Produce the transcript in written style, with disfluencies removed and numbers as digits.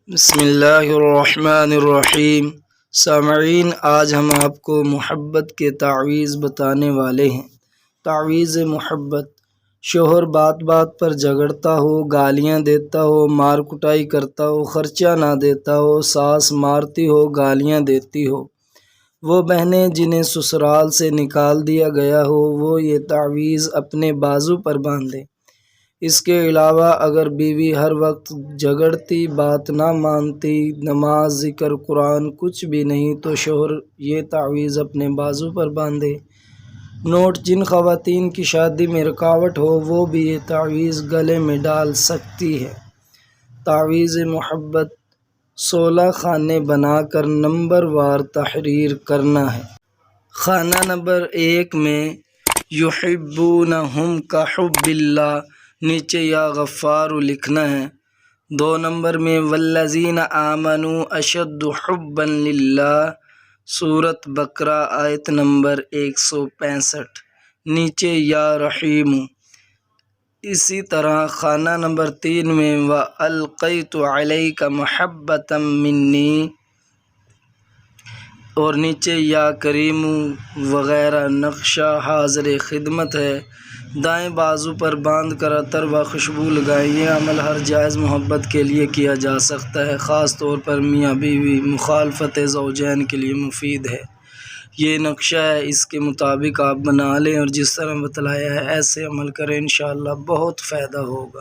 بسم اللہ الرحمن الرحیم۔ سامعین، آج ہم آپ کو محبت کے تعویذ بتانے والے ہیں۔ تعویذ محبت۔ شوہر بات بات پر جھگڑتا ہو، گالیاں دیتا ہو، مار کٹائی کرتا ہو، خرچہ نہ دیتا ہو، ساس مارتی ہو، گالیاں دیتی ہو، وہ بہنیں جنہیں سسرال سے نکال دیا گیا ہو، وہ یہ تعویذ اپنے بازو پر باندھیں۔ اس کے علاوہ اگر بیوی ہر وقت جھگڑتی، بات نہ مانتی، نماز، ذکر، قرآن کچھ بھی نہیں، تو شوہر یہ تعویذ اپنے بازو پر باندھے۔ نوٹ: جن خواتین کی شادی میں رکاوٹ ہو وہ بھی یہ تعویذ گلے میں ڈال سکتی ہے۔ تعویذ محبت 16 خانے بنا کر نمبر وار تحریر کرنا ہے۔ خانہ نمبر 1 میں یحبونہم کحب اللہ، نیچے یا غفار لکھنا ہے۔ 2 نمبر میں والذین آمنوا اشد حبا للہ، سورۃ بقرہ آیت نمبر 165، نیچے یا رحیم۔ اسی طرح خانہ نمبر 3 میں وَأَلْقَيْتُ عَلَيْكَ مَحَبَّةً مِّنِّي، اور نیچے یا کریم وغیرہ نقشہ حاضر خدمت ہے۔ دائیں بازو پر باندھ کر عطر و خوشبو لگائیں۔ یہ عمل ہر جائز محبت کے لیے کیا جا سکتا ہے، خاص طور پر میاں بیوی مخالفت زوجین کے لیے مفید ہے۔ یہ نقشہ ہے، اس کے مطابق آپ بنا لیں اور جس طرح بتلایا ہے ایسے عمل کریں، انشاءاللہ بہت فائدہ ہوگا۔